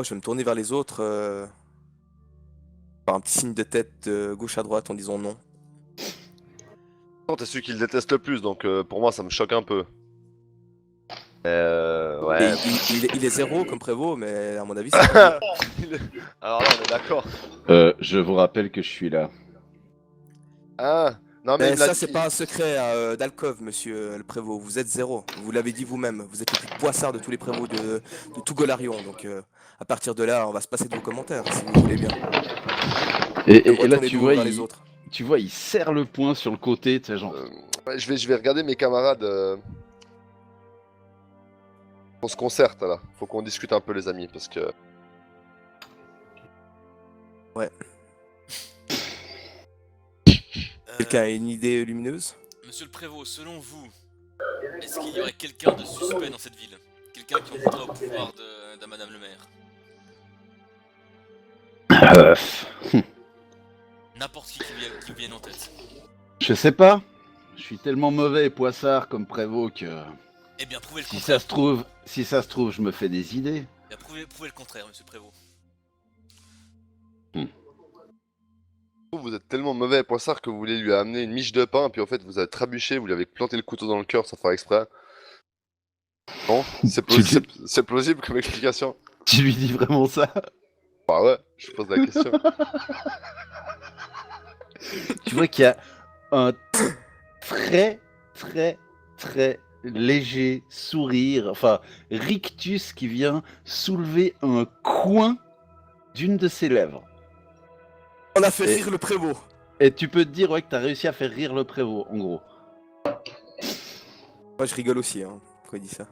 Moi, je vais me tourner vers les autres, par un petit signe de tête de gauche à droite en disant non. Non, t'es celui qui le déteste le plus, donc pour moi ça me choque un peu. Et Ouais. il est zéro comme prévôt, mais à mon avis, c'est pas lui. Alors là, on est d'accord. Je vous rappelle que je suis là. Ah, non mais il Mais me l'a ça, dit. c'est pas un secret d'alcôve, monsieur le prévôt. Vous êtes zéro. Vous l'avez dit vous-même. Vous êtes le plus poissard de tous les prévôts de tout Golarion. Donc, à partir de là, on va se passer de vos commentaires, si vous voulez bien. Et là, Retournez-vous vers les autres. tu vois, il serre le poing sur le côté, tu sais, genre. Ouais, je vais regarder mes camarades. On se concerte là. Faut qu'on discute un peu les amis parce que. Ouais. Quelqu'un a une idée lumineuse? Monsieur le prévôt, selon vous, est-ce qu'il y aurait quelqu'un de suspect dans cette ville? Quelqu'un qui en voudrait au pouvoir de Madame le maire? N'importe qui vienne en tête. Je sais pas. Je suis tellement mauvais et poissard comme prévôt que. Eh bien, prouvez le Si contraire. ça se trouve, je me fais des idées. Eh bien, prouvez le contraire, monsieur le prévôt. Vous êtes tellement mauvais poissard que vous voulez lui amener une miche de pain, puis en fait vous avez trébuché, vous lui avez planté le couteau dans le cœur sans faire exprès. Non, c'est plausible comme explication. Tu lui dis vraiment ça? Bah ouais, je pose la question. Tu vois qu'il y a un très, très, très léger sourire, enfin, rictus qui vient soulever un coin d'une de ses lèvres. On a fait Et- rire le prévôt. Et tu peux te dire ouais, que t'as réussi à faire rire le prévôt, en gros. Moi, je rigole aussi, hein, quand il dit ça.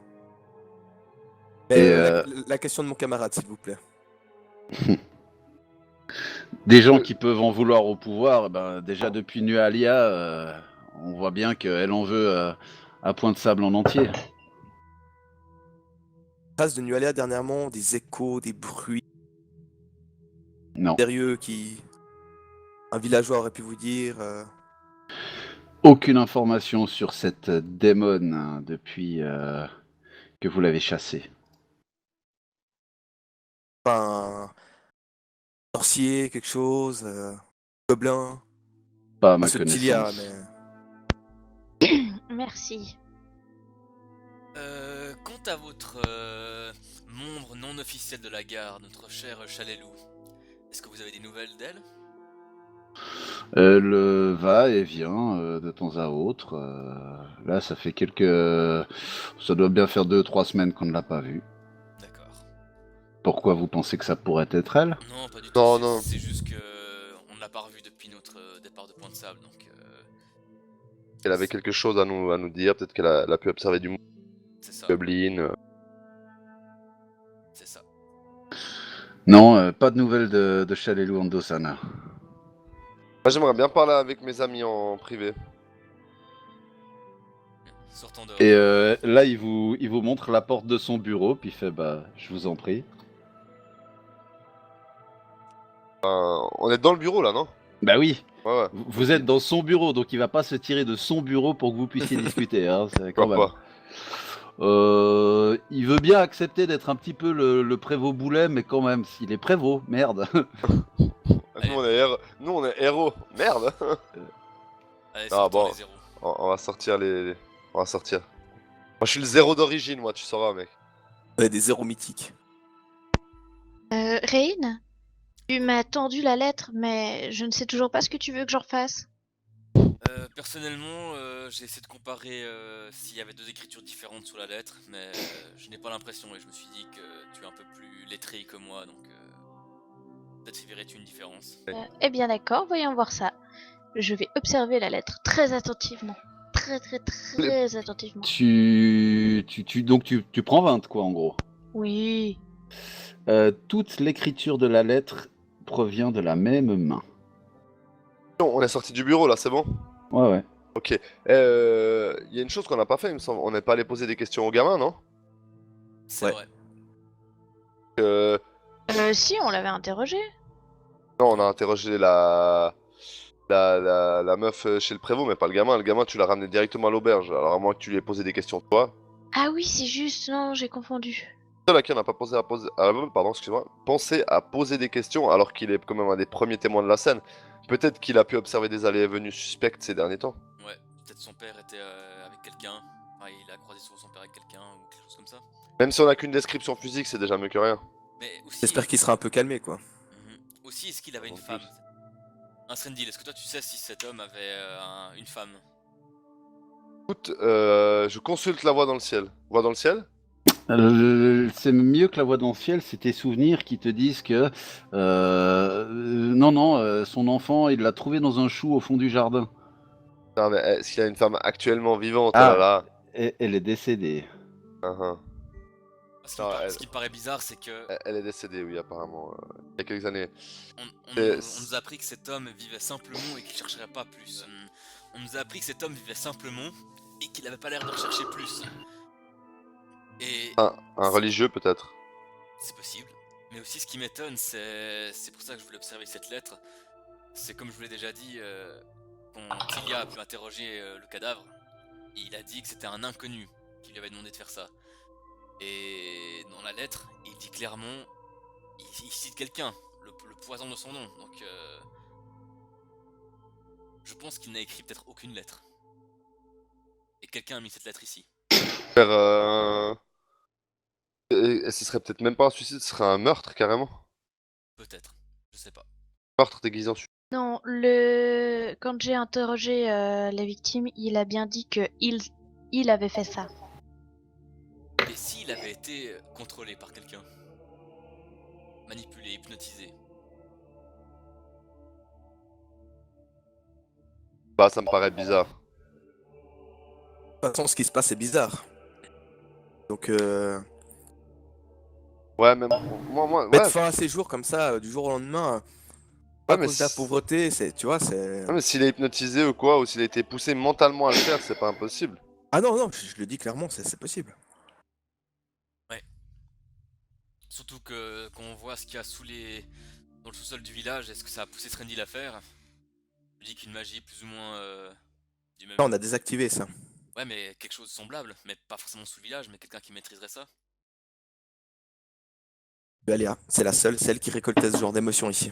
Mais Et la question de mon camarade, s'il vous plaît. Des gens qui peuvent en vouloir au pouvoir, eh ben, déjà depuis Nualia, on voit bien qu'elle en veut à Point de Sable en entier. Trace de Nualia dernièrement, des échos, des bruits Non. sérieux qui. Un villageois aurait pu vous dire. Aucune information sur cette démone hein, depuis que vous l'avez chassée. Enfin, un sorcier, quelque chose, gobelin. Pas à ma Ce petit lien, connaissance. mais. Merci. Quant à votre membre non officiel de la garde, notre cher Chalet-Loup, est-ce que vous avez des nouvelles d'elle? Elle va et vient de temps à autre. Là, ça fait ça doit bien faire 2-3 semaines qu'on ne l'a pas vue. D'accord. Pourquoi vous pensez que ça pourrait être elle? Non, pas du tout. Non, non. C'est juste que on ne l'a pas revue depuis notre départ de Point de Sable, donc Elle avait quelque chose à nous dire, peut-être qu'elle a pu observer du c'est ça. goblin. C'est ça. Non, pas de nouvelles de Chalelu Andosana. Moi j'aimerais bien parler avec mes amis en privé. Sortons dehors. Et là, il vous montre la porte de son bureau, puis il fait bah, je vous en prie. On est dans le bureau là, non? Bah oui, Ouais, ouais. vous êtes dans son bureau, donc il va pas se tirer de son bureau pour que vous puissiez discuter. Hein, c'est quand Pourquoi même. pas? Il veut bien accepter d'être un petit peu le prévôt boulet, mais quand même, s'il est prévôt, merde. Nous on est héros. Merde. Allez, Ah, sortons bon. les zéros. On va sortir On va sortir. Moi je suis le zéro d'origine, moi tu sauras mec. Ouais, des zéros mythiques. Reine, tu m'as tendu la lettre, mais je ne sais toujours pas ce que tu veux que j'en fasse. Personnellement, j'ai essayé de comparer s'il y avait deux écritures différentes sur la lettre, mais je n'ai pas l'impression et je me suis dit que tu es un peu plus lettré que moi, donc peut-être y verrais-tu une différence. Eh bien d'accord, voyons voir ça. Je vais observer la lettre très attentivement. Très attentivement. Donc tu prends 20, quoi, en gros. Oui. Toute l'écriture de la lettre provient de la même main. Non, on est sorti du bureau là, c'est bon? Ouais, ouais. Ok. Il y a une chose qu'on n'a pas fait, il me semble. On n'est pas allé poser des questions aux gamins, non? C'est Ouais. vrai. Si, on l'avait interrogé. Non, on a interrogé la meuf chez le prévôt, mais pas le gamin. Le gamin, tu l'as ramené directement à l'auberge. Alors, à moins que tu lui aies posé des questions toi. Ah oui, c'est juste, non, j'ai confondu. seul à qui on n'a pas pensé à poser des questions alors qu'il est quand même un des premiers témoins de la scène. Peut-être qu'il a pu observer des allées et venues suspectes ces derniers temps. Ouais, peut-être son père était avec quelqu'un. Enfin, il a croisé souvent son père avec quelqu'un ou quelque chose comme ça. Même si on n'a qu'une description physique, c'est déjà mieux que rien. Mais aussi. J'espère qu'il sera un peu calmé, quoi. Aussi, est-ce qu'il avait En une plus. femme? Un Srendil, est-ce que toi tu sais si cet homme avait une femme? Écoute, je consulte la voix dans le ciel. Voix dans le ciel? C'est mieux que la voix dans le ciel, c'est tes souvenirs qui te disent que non, son enfant, il l'a trouvé dans un chou au fond du jardin. Non, mais est-ce qu'il y a une femme actuellement vivante? Ah. Oh là là. Elle est décédée. Uhum. Non, Ce qui me paraît bizarre, c'est que Elle est décédée, oui, apparemment, il y a quelques années. on C'est- nous a appris que cet homme vivait simplement et qu'il chercherait pas plus. On nous a appris que cet homme vivait simplement et qu'il avait pas l'air de rechercher plus. Et Un religieux, peut-être. c'est possible. Mais aussi, ce qui m'étonne, c'est pour ça que je voulais observer cette lettre. C'est comme je vous l'ai déjà dit, quand Tilia a pu interroger le cadavre, il a dit que c'était un inconnu qui lui avait demandé de faire ça. Et dans la lettre, il dit clairement, il cite quelqu'un, le poison de son nom. Donc, je pense qu'il n'a écrit peut-être aucune lettre. Et quelqu'un a mis cette lettre ici. Et ce serait peut-être même pas un suicide, ce serait un meurtre, carrément. Peut-être, je sais pas. Meurtre déguisé en suicide. Non, quand j'ai interrogé la victime, il a bien dit que il avait fait ça. Et s'il avait été contrôlé par quelqu'un? Manipulé, hypnotisé? Bah, ça me paraît bizarre. De toute façon, ce qui se passe est bizarre. Donc, Ouais, même moi, mettre ouais. fin à ses jours comme ça, du jour au lendemain, pas à mais cause de la si- pauvreté, tu vois, c'est... Ouais, mais s'il est hypnotisé ou quoi, ou s'il a été poussé mentalement à le faire, c'est pas impossible. Ah non, non, je le dis clairement, c'est possible. Surtout que quand on voit ce qu'il y a dans le sous-sol du village, est-ce que ça a poussé Srendil à faire? Je dis qu'une magie plus ou moins du même. Là, on a désactivé ça. Ouais, mais quelque chose de semblable, mais pas forcément sous le village, mais quelqu'un qui maîtriserait ça. Aléa, c'est la seule, celle qui récoltait ce genre d'émotions ici.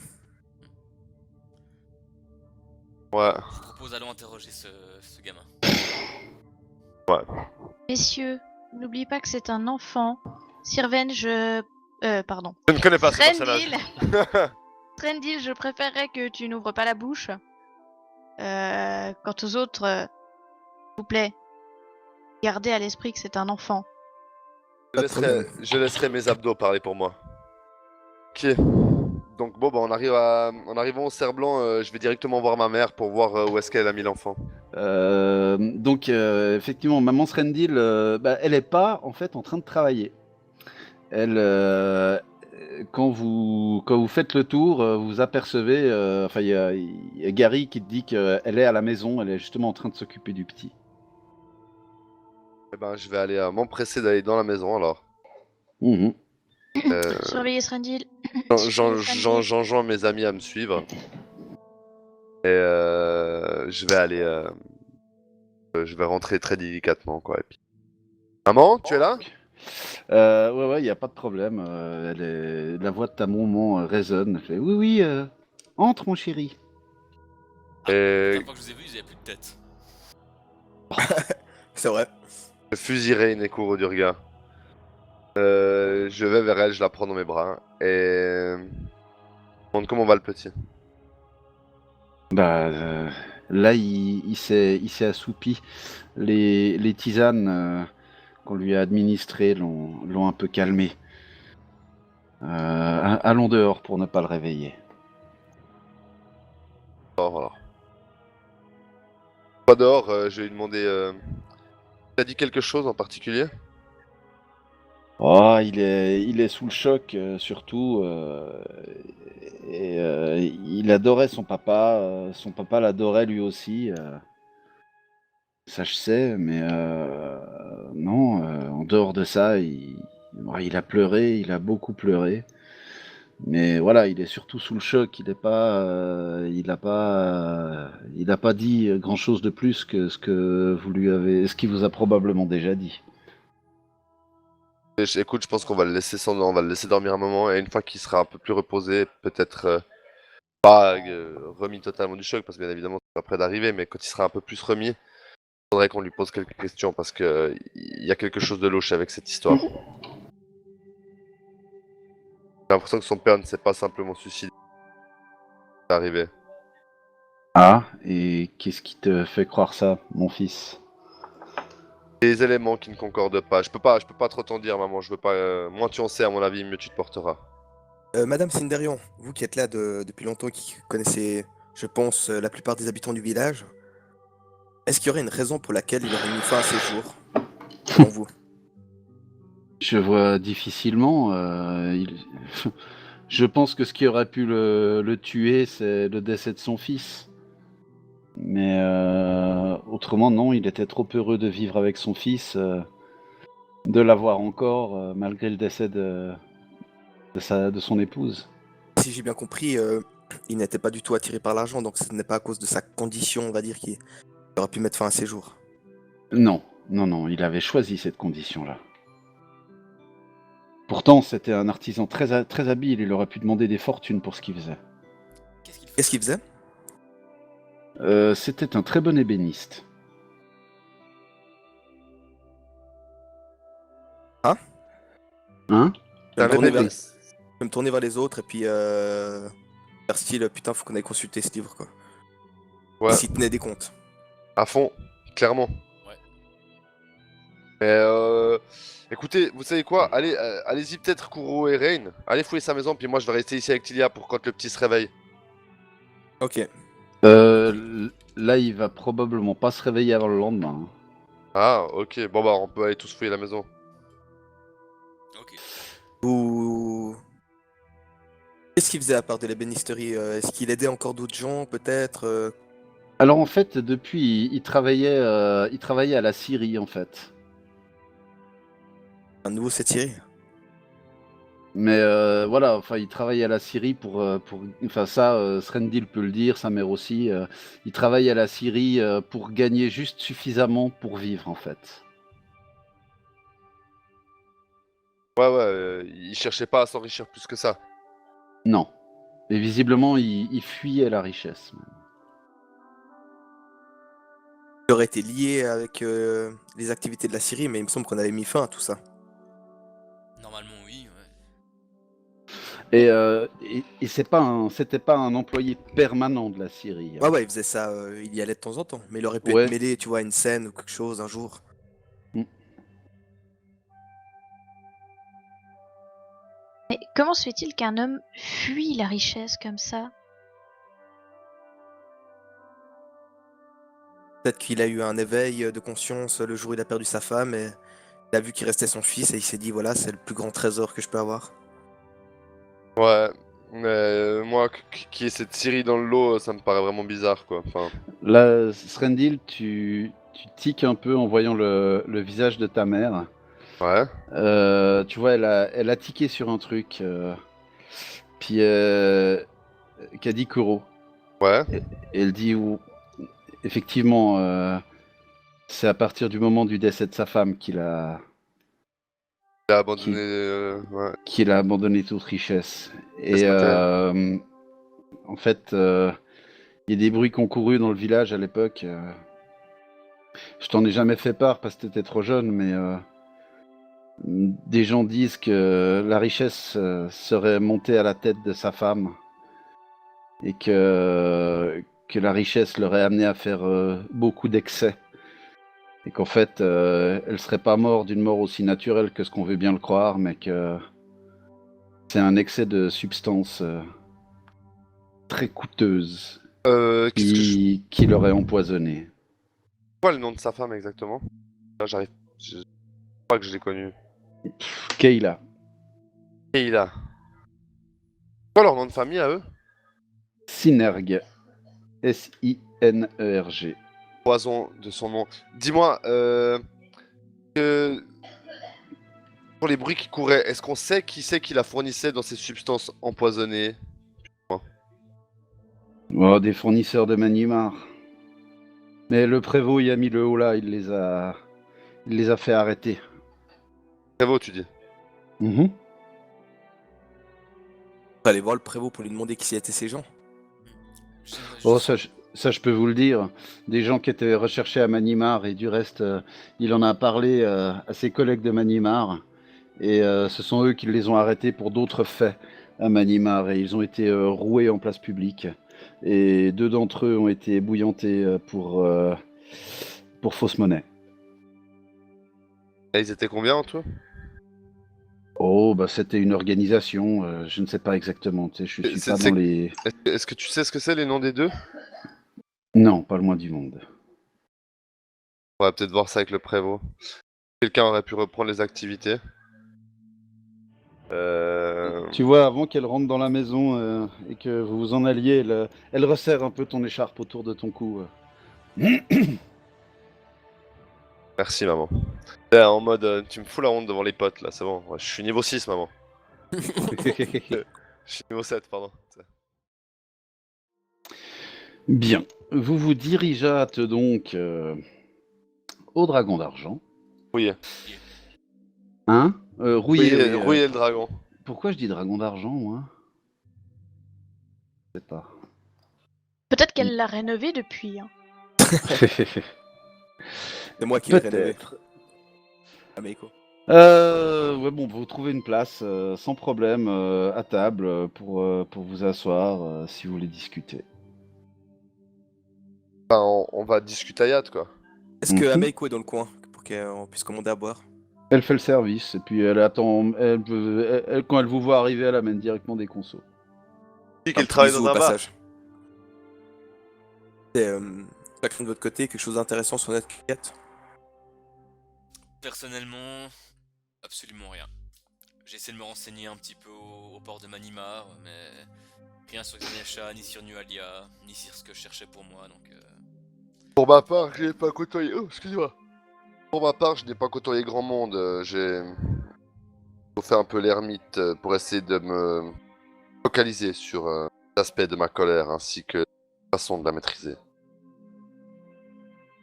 Ouais. Je propose allons interroger ce gamin. Messieurs, n'oubliez pas que c'est un enfant. Sirven, pardon. Je ne connais pas ce personnage. Srendil, Srendil, je préférerais que tu n'ouvres pas la bouche. Quant aux autres, s'il vous plaît, gardez à l'esprit que c'est un enfant. Je laisserai mes abdos parler pour moi. Ok. Donc bon, bah, en arrivant au Cerf-Blanc, je vais directement voir ma mère pour voir où est-ce qu'elle a mis l'enfant. Donc, effectivement, maman Srendil, elle est pas en fait en train de travailler. Elle, quand vous faites le tour, vous apercevez, enfin, il y a Gary qui te dit qu'elle est à la maison, elle est justement en train de s'occuper du petit. Eh ben, je vais aller m'empresser d'aller dans la maison alors. Mhm. Surveillez Srendil. J'enjoins mes amis à me suivre. Et je vais rentrer très délicatement, quoi. Et puis... Maman, tu es là? Ouais, il n'y a pas de problème. La voix de ta maman résonne. Elle fait, oui, oui, entre mon chéri. La Et dernière fois que je vous ai vu, ils avaient plus de tête. C'est vrai. je fusillerai Neko Durga. Je vais vers elle, je la prends dans mes bras. Et... je demande comment va le petit. Là, il s'est assoupi. Les tisanes qu'on lui a administrées l'ont un peu calmé. Allons dehors pour ne pas le réveiller. Alors. Pas dehors, je vais lui demander... T'as dit quelque chose en particulier? Oh, il est sous le choc, surtout. Il adorait son papa. Son papa l'adorait lui aussi. Ça, je sais, mais non, en dehors de ça, il a pleuré, il a beaucoup pleuré. Mais voilà, il est surtout sous le choc. Il a pas dit grand-chose de plus que ce qu'il vous a probablement déjà dit. Écoute, je pense qu'on va le laisser on va le laisser dormir un moment et une fois qu'il sera un peu plus reposé, peut-être pas remis totalement du choc parce que bien évidemment c'est pas près d'arriver, mais quand il sera un peu plus remis, il faudrait qu'on lui pose quelques questions parce que il y a quelque chose de louche avec cette histoire. J'ai l'impression que son père ne s'est pas simplement suicidé. C'est arrivé. Ah, et qu'est-ce qui te fait croire ça, mon fils? Des éléments qui ne concordent pas. Je peux pas trop t'en dire, maman. Je veux pas. Moins tu en sais, à mon avis, mieux tu te porteras. Madame Cindérion, vous qui êtes là depuis longtemps, qui connaissez, je pense, la plupart des habitants du village, est-ce qu'il y aurait une raison pour laquelle il aurait mis fin à ses jours, selon vous? Je vois difficilement. Je pense que ce qui aurait pu le tuer, c'est le décès de son fils. Mais autrement, non, il était trop heureux de vivre avec son fils, de l'avoir encore, malgré le décès de son épouse. Si j'ai bien compris, il n'était pas du tout attiré par l'argent, donc ce n'est pas à cause de sa condition, on va dire, qu'il aurait pu mettre fin à ses jours. Non, non, non, il avait choisi cette condition-là. Pourtant, c'était un artisan très habile, il aurait pu demander des fortunes pour ce qu'il faisait. Qu'est-ce qu'il faisait? C'était un très bon ébéniste. Hein? Hein? Je vais me tourner Permettez- vers- je vais me tourner vers les autres et puis faire style, putain, faut qu'on aille consulter ce livre, quoi. Ouais, S'il tenait des comptes. à fond, clairement. Ouais. Mais écoutez, vous savez quoi? Allez-y peut-être Kuro et Rain. Allez fouiller sa maison, puis moi je vais rester ici avec Tilia pour quand le petit se réveille. Ok. Là, il va probablement pas se réveiller avant le lendemain, hein. Ah, ok. Bon bah on peut aller tous fouiller la maison. Ok. Vous... Qu'est-ce qu'il faisait à part de l'ébénisterie? Est-ce qu'il aidait encore d'autres gens, peut-être? Alors en fait, depuis, il travaillait à la Syrie, en fait. Un nouveau cette série? Mais voilà, enfin, il travaille à la Syrie enfin ça, Srendil peut le dire, sa mère aussi. Il travaille à la Syrie pour gagner juste suffisamment pour vivre, en fait. Ouais, il cherchait pas à s'enrichir plus que ça. Non. Et visiblement, il fuyait la richesse. Il aurait été lié avec les activités de la Syrie, mais il me semble qu'on avait mis fin à tout ça. Normalement, oui, ouais. Et c'était pas un employé permanent de la Syrie, hein. Ouais, il faisait ça, il y allait de temps en temps, mais il aurait pu Ouais. être mêlé, tu vois, à une scène ou quelque chose un jour. Mais comment se fait-il qu'un homme fuit la richesse comme ça? Peut-être qu'il a eu un éveil de conscience le jour où il a perdu sa femme et il a vu qu'il restait son fils et il s'est dit, voilà, c'est le plus grand trésor que je peux avoir. Ouais, mais moi qui ai cette Syrie dans le lot, ça me paraît vraiment bizarre quoi. Enfin, Là, Srendil, tu tiques un peu en voyant le visage de ta mère. ouais. Tu vois, elle a tiqué sur un truc. Puis, qu'a dit Kuro. Ouais. Et elle dit, effectivement, c'est à partir du moment du décès de sa femme Il a abandonné. Ouais. qu'il a abandonné toute richesse. Et Laisse-moi en fait, il y a des bruits qui ont couru dans le village à l'époque. Je t'en ai jamais fait part parce que t'étais trop jeune, mais des gens disent que la richesse serait montée à la tête de sa femme et que la richesse l'aurait amené à faire beaucoup d'excès. Et qu'en fait, elle serait pas morte d'une mort aussi naturelle que ce qu'on veut bien le croire, mais que c'est un excès de substances très coûteuses Qu'est-ce que je qui l'aurait empoisonné. vois le nom de sa femme exactement? Là, j'arrive. Je crois que je l'ai connu. Kayla. Keila. Quoi leur nom de famille à eux? Sinerg. Sinerg. Poison de son nom. Dis-moi, que pour les bruits qui couraient, est-ce qu'on sait qui c'est qui la fournissait dans ces substances empoisonnées? Oh, des fournisseurs de Manimar. Mais le prévôt y a mis le haut là, il les a fait arrêter. Prévost, tu dis. Mhm. Allez voir le prévôt pour lui demander qui étaient ces gens. J'aimerais Oh, juste- ça, je peux vous le dire. Des gens qui étaient recherchés à Manimar, et du reste, il en a parlé à ses collègues de Manimar. Et ce sont eux qui les ont arrêtés pour d'autres faits à Manimar. Et ils ont été roués en place publique. Et 2 d'entre eux ont été ébouillantés pour fausse monnaie. Et ils étaient combien en tout? Oh, bah c'était une organisation, je ne sais pas exactement. Tu sais, je suis pas dans les... Est-ce que tu sais ce que c'est les noms des deux? Non, pas le moins du monde. On va peut-être voir ça avec le prévôt. Quelqu'un aurait pu reprendre les activités. Tu vois, avant qu'elle rentre dans la maison et que vous vous en alliez, elle resserre un peu ton écharpe autour de ton cou. Merci maman. En mode, tu me fous la honte devant les potes là, c'est bon. Ouais, je suis niveau 6 maman. Je suis niveau 7, pardon. Bien. Vous vous dirigeâtes donc au Dragon d'Argent. Oui, Hein Rouillé, oui. rouiller le dragon. Pourquoi je dis Dragon d'Argent, moi? Je sais pas. Peut-être qu'elle l'a rénové depuis. Hein. C'est moi qui l'ai rénové. Peut-être. Ameiko. Ouais, bon, vous trouvez une place sans problème à table pour vous asseoir si vous voulez discuter. Enfin, on va discuter à Yad quoi. Est-ce que Mhm. Ameiko est dans le coin pour qu'on puisse commander à boire? Elle fait le service et puis elle attend. Quand elle vous voit arriver, elle amène directement des consos. Dis Un qu'elle petit travaille bisou dans au un bar. passage. Et, chacun de votre côté, quelque chose d'intéressant sur notre quête? Personnellement, absolument rien. J'ai essayé de me renseigner un petit peu au port de Manimar, mais rien sur Xenesha, ni sur Nualia, ni sur ce que je cherchais pour moi, donc... Pour ma part, je n'ai pas côtoyé. Oh, excuse-moi. Pour ma part, je n'ai pas côtoyé grand monde. J'ai fait un peu l'ermite pour essayer de me focaliser sur l'aspect de ma colère ainsi que la façon de la maîtriser.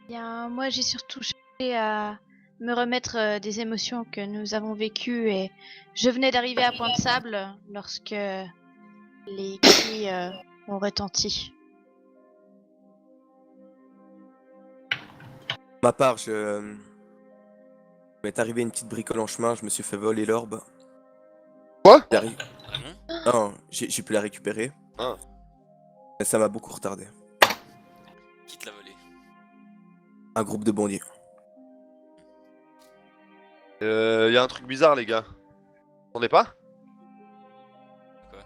Bien, moi j'ai surtout cherché à me remettre des émotions que nous avons vécues et je venais d'arriver à Point de Sable lorsque les cris ont retenti. Pour ma part, je m'est arrivé une petite bricole en chemin, je me suis fait voler l'orbe. Quoi? J'arrive- Vraiment? Non, j'ai pu la récupérer. Ah. Mais ça m'a beaucoup retardé. Qui te l'a volé? Un groupe de bandits. Y a un truc bizarre, les gars. Vous entendez pas? Quoi?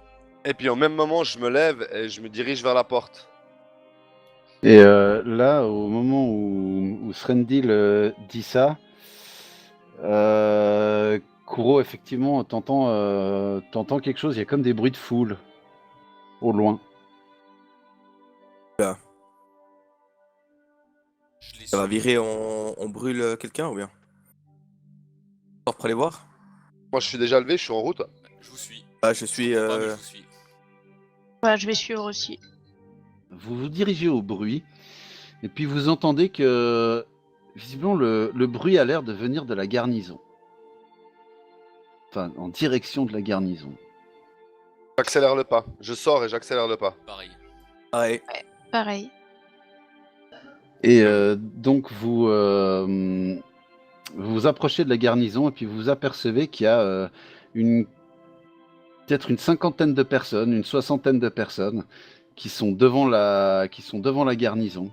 Et puis au même moment, je me lève et je me dirige vers la porte. Et là, au moment où Srendil dit ça, Kuro, effectivement, t'entends quelque chose. Il y a comme des bruits de foule au loin. Je l'ai Ça va suivi. virer, on brûle quelqu'un ou bien? On pour aller voir? Moi, je suis déjà levé, je suis en route. Je vous suis. Ah, je suis... comprends pas, mais je vous suis. Voilà, je vais suivre aussi. Vous vous dirigez au bruit, et puis vous entendez que, visiblement, le bruit a l'air de venir de la garnison. Enfin, en direction de la garnison. J'accélère le pas. Je sors et j'accélère le pas. Pareil. Ouais. Pareil. Et donc vous vous approchez de la garnison et puis vous apercevez qu'il y a peut-être une cinquantaine de personnes, une soixantaine de personnes qui sont devant la garnison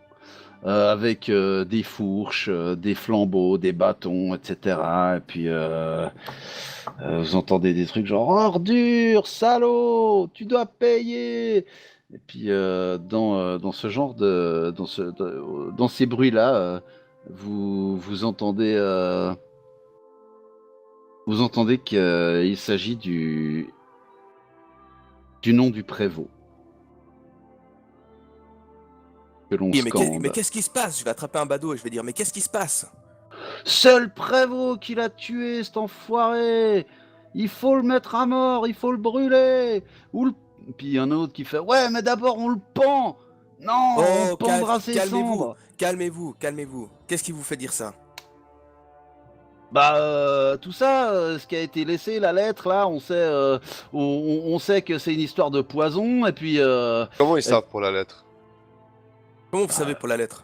avec des fourches, des flambeaux, des bâtons, etc. Et puis vous entendez des trucs genre ordure, salaud, tu dois payer. Et puis dans ce genre dans ces bruits-là, vous entendez qu'il s'agit du nom du prévôt que l'on Oui, mais scande. qu'est-ce qui se passe? Je vais attraper un badaud et je vais dire, mais qu'est-ce qui se passe? Seul prévôt qui l'a tué, cet enfoiré. Il faut le mettre à mort, il faut le brûler. Puis un autre qui fait ouais, mais d'abord on le pend. Non, on Oh, pendra ses calmez-vous, cendres. calmez-vous, calmez-vous. Qu'est-ce qui vous fait dire ça? Tout ça, ce qui a été laissé, la lettre, là, on sait que c'est une histoire de poison, et puis, Comment ils savent pour la lettre? Comment vous savez pour la lettre?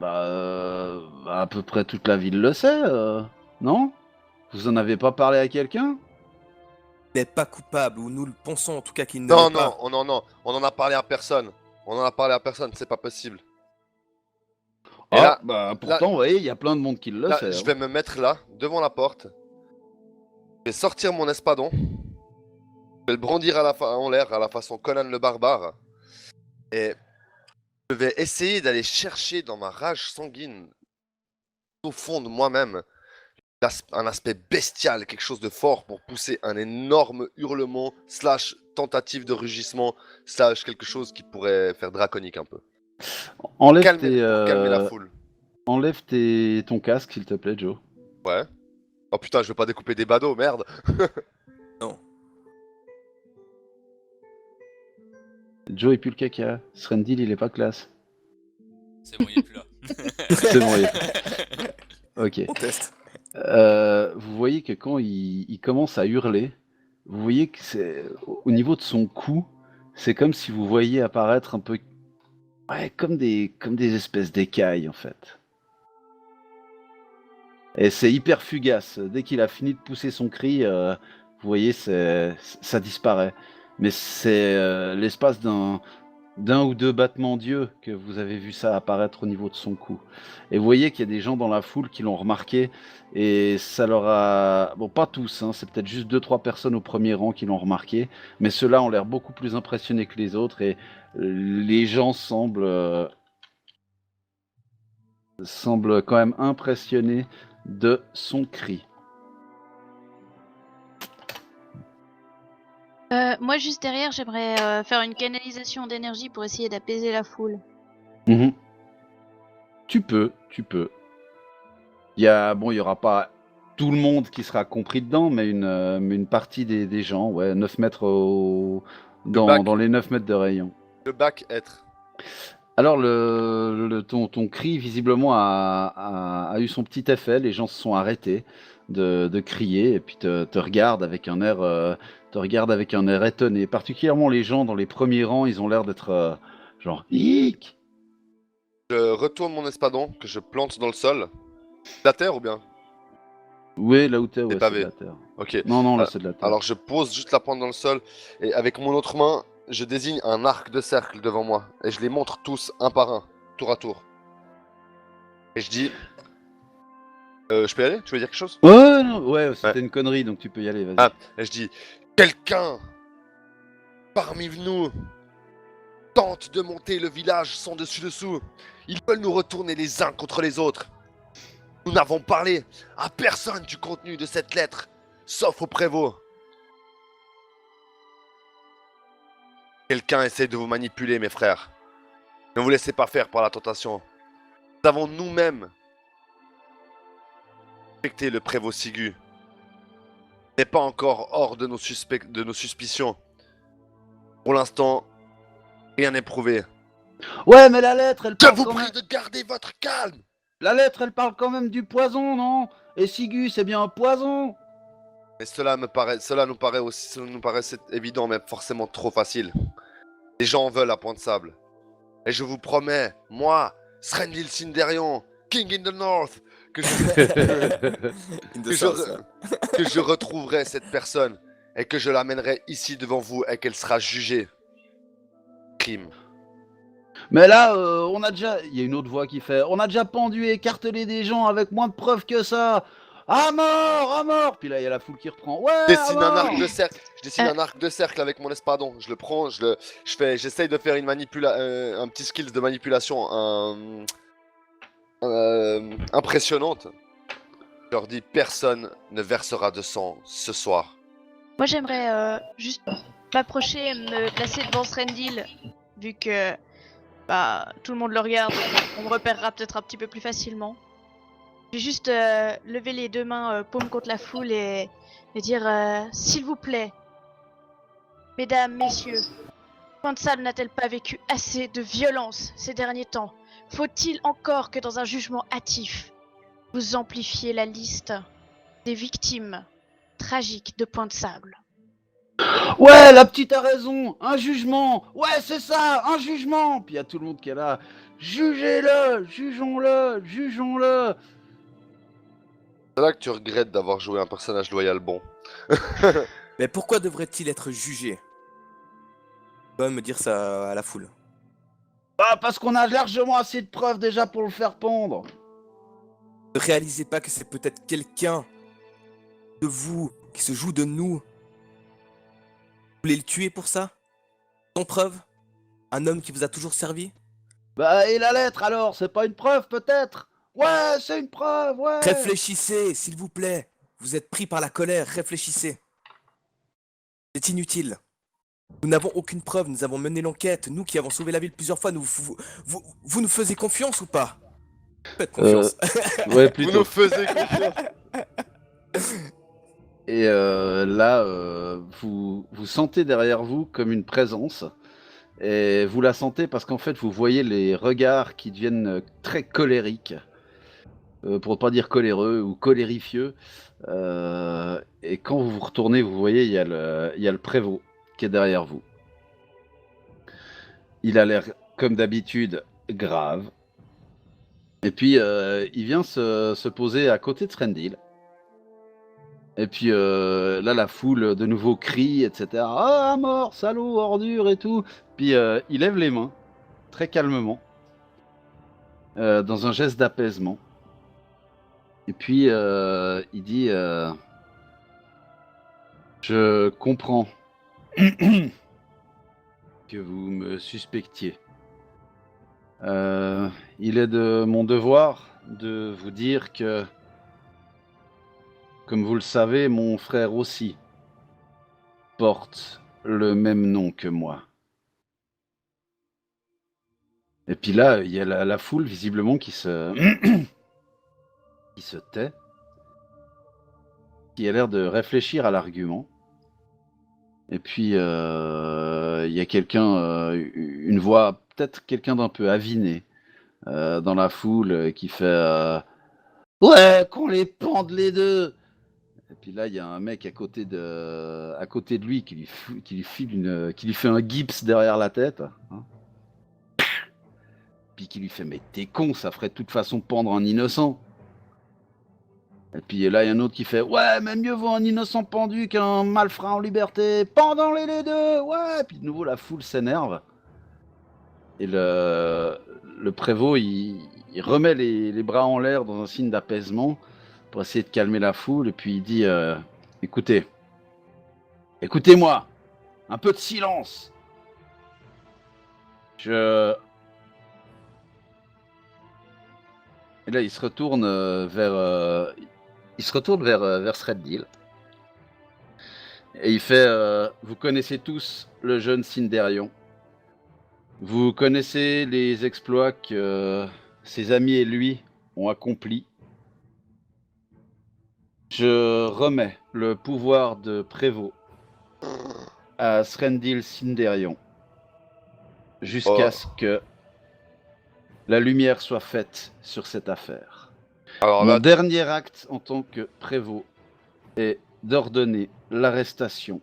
à peu près toute la ville le sait, non? Vous en avez pas parlé à quelqu'un? Il n'est pas coupable, ou nous le pensons en tout cas qu'il ne Non, l'est pas. non, on en a parlé à personne. On en a parlé à personne, c'est pas possible. Et là, Pourtant, vous voyez, il y a plein de monde qui le là, sait. je hein. vais me mettre là, devant la porte. Je vais sortir mon espadon. Je vais le brandir en l'air à la façon Conan le barbare. Et je vais essayer d'aller chercher dans ma rage sanguine, au fond de moi-même, un aspect bestial, quelque chose de fort pour pousser un énorme hurlement, slash tentative de rugissement, slash quelque chose qui pourrait faire draconique un peu. Enlève, Pour calmer la foule. enlève ton casque, s'il te plaît, Joe. Ouais. Oh putain, je veux pas découper des badauds, merde. Non. Joe, il pue le caca. Srendil, il est pas classe. C'est bon, il est plus là. C'est bon, il est... Ok. On teste. Vous voyez que quand il commence à hurler, vous voyez que c'est au niveau de son cou, c'est comme si vous voyiez apparaître un peu, ouais, comme des espèces d'écailles en fait. Et c'est hyper fugace. Dès qu'il a fini de pousser son cri, vous voyez, ça disparaît. Mais c'est l'espace d'un ou deux battements d'yeux que vous avez vu ça apparaître au niveau de son cou. Et vous voyez qu'il y a des gens dans la foule qui l'ont remarqué et ça leur a... Bon, pas tous, hein, c'est peut-être juste 2-3 personnes au premier rang qui l'ont remarqué, mais ceux-là ont l'air beaucoup plus impressionnés que les autres et les gens semblent quand même impressionnés de son cri. Moi, juste derrière, j'aimerais faire une canalisation d'énergie pour essayer d'apaiser la foule. Mhm. Tu peux. Il y aura pas tout le monde qui sera compris dedans, mais une partie des gens, ouais, 9 mètres dans les 9 mètres de rayon. Le bac être. Alors, ton cri, visiblement, a eu son petit effet. Les gens se sont arrêtés de crier et puis te regardent avec un air étonné. Particulièrement les gens dans les premiers rangs, ils ont l'air d'être genre hic. Je retourne mon espadon que je plante dans le sol. La terre ou bien? Oui, là où t'es, ouais, Des c'est pavés. de la terre. Ok. Non, là c'est de la terre. Alors je pose juste la pointe dans le sol et avec mon autre main, je désigne un arc de cercle devant moi et je les montre tous un par un, tour à tour. Et je dis, je peux y aller? Tu veux dire quelque chose? Ouais, non, ouais, c'était une connerie, donc tu peux y aller, vas-y. Ah, et je dis, quelqu'un parmi nous tente de monter le village sans dessus-dessous. Ils veulent nous retourner les uns contre les autres. Nous n'avons parlé à personne du contenu de cette lettre, sauf au prévôt. Quelqu'un essaie de vous manipuler, mes frères. Ne vous laissez pas faire par la tentation. Nous avons nous-mêmes respecté le prévôt Sigu. Il n'est pas encore hors de nos suspicions. Pour l'instant, rien n'est prouvé. Ouais, mais la lettre, elle Je parle vous quand même... prie de garder votre calme. La lettre, elle parle quand même du poison, non? Et Sigu, c'est bien un poison. Mais cela nous paraissait évident, mais forcément trop facile. Les gens en veulent à Point de Sable. Et je vous promets, moi, Srendil Sinderion, King in the North, que je retrouverai cette personne et que je l'amènerai ici devant vous et qu'elle sera jugée. Crime. Mais là, on a déjà... Il y a une autre voix qui fait... On a déjà pendu et écartelé des gens avec moins de preuves que ça. À mort, à mort. Puis là, il y a la foule qui reprend. Ouais, Je à dessine mort. un arc de cercle. Je dessine un arc de cercle avec mon espadon. Je le prends, j'essaye de faire un petit skill de manipulation impressionnante. Je leur dis, personne ne versera de sang ce soir. Moi, j'aimerais juste m'approcher et me placer devant Srendil, vu que tout le monde le regarde, on me repérera peut-être un petit peu plus facilement. Je vais juste lever les deux mains paume contre la foule et dire s'il vous plaît, mesdames, messieurs, Point de Sable n'a-t-elle pas vécu assez de violence ces derniers temps? Faut-il encore que dans un jugement hâtif, vous amplifiez la liste des victimes tragiques de Point de Sable. Ouais, la petite a raison, un jugement. Ouais, c'est ça, un jugement. Puis il y a tout le monde qui est là. Jugez-le, jugeons-le, jugeons-le. C'est là que tu regrettes d'avoir joué un personnage loyal bon. Mais pourquoi devrait-il être jugé? Tu vas me dire ça à la foule. Ah, parce qu'on a largement assez de preuves déjà pour le faire pendre. Ne réalisez pas que c'est peut-être quelqu'un de vous qui se joue de nous. Vous voulez le tuer pour ça? Sans preuve? Un homme qui vous a toujours servi? Bah, et la lettre alors, c'est pas une preuve peut-être? Ouais, c'est une preuve, ouais. Réfléchissez, s'il vous plaît. Vous êtes pris par la colère, réfléchissez. C'est inutile. Nous n'avons aucune preuve, nous avons mené l'enquête. Nous qui avons sauvé la ville plusieurs fois, vous nous faisiez confiance ou pas? Faites confiance. Ouais, Vous plutôt. nous faisiez confiance. Et là, vous sentez derrière vous comme une présence. Et vous la sentez parce qu'en fait, vous voyez les regards qui deviennent très colériques. Pour ne pas dire coléreux ou colérifieux. Et quand vous vous retournez, vous voyez, il y a le prévôt qui est derrière vous. Il a l'air, comme d'habitude, grave. Et puis, il vient se poser à côté de Srendil. Et puis là, la foule de nouveau crie, etc. Ah, mort, salaud, ordure et tout. Puis il lève les mains, très calmement, dans un geste d'apaisement. Et puis il dit je comprends que vous me suspectiez. Il est de mon devoir de vous dire que, comme vous le savez, mon frère aussi porte le même nom que moi. Et puis là, il y a la foule visiblement qui se qui se tait, qui a l'air de réfléchir à l'argument. Et puis il y a quelqu'un, une voix, peut-être quelqu'un d'un peu aviné dans la foule qui fait ouais, qu'on les pende les deux. Et puis là, il y a un mec à côté de lui qui lui fait un gips derrière la tête. Hein. Puis qui lui fait mais t'es con, ça ferait de toute façon pendre un innocent. Et puis là, il y a un autre qui fait ouais, mais mieux vaut un innocent pendu qu'un malfrat en liberté. Pendant les deux, ouais. Puis de nouveau, la foule s'énerve. Et le prévôt, il remet les bras en l'air dans un signe d'apaisement pour essayer de calmer la foule. Et puis il dit écoutez-moi, un peu de silence. Et là, il se retourne vers Srendil. Et il fait vous connaissez tous le jeune Sinderion. Vous connaissez les exploits que ses amis et lui ont accomplis. Je remets le pouvoir de prévôt à Srendil Sinderion jusqu'à ce que la lumière soit faite sur cette affaire. Alors Mon là, dernier acte en tant que prévôt est d'ordonner l'arrestation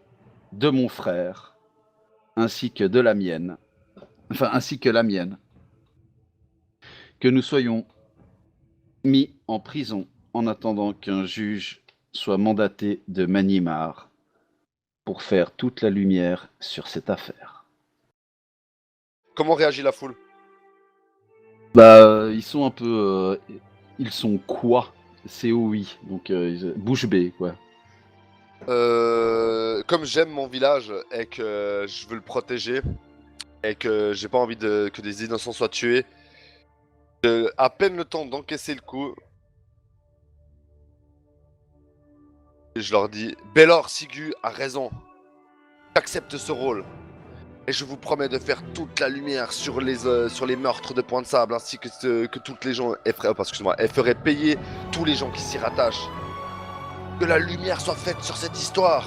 de mon frère ainsi que la mienne. Que nous soyons mis en prison en attendant qu'un juge soit mandaté de Manimar pour faire toute la lumière sur cette affaire. comment réagit la foule? Bah, ils sont un peu... ils sont quoi? COI, donc bouche bée, quoi. Comme j'aime mon village et que je veux le protéger et que j'ai pas envie que des innocents soient tués, à peine le temps d'encaisser le coup, je leur dis Bélor Sigu a raison, j'accepte ce rôle et je vous promets de faire toute la lumière sur les meurtres de Point de Sable ainsi que toutes les gens elle ferait payer tous les gens qui s'y rattachent. Que la lumière soit faite sur cette histoire.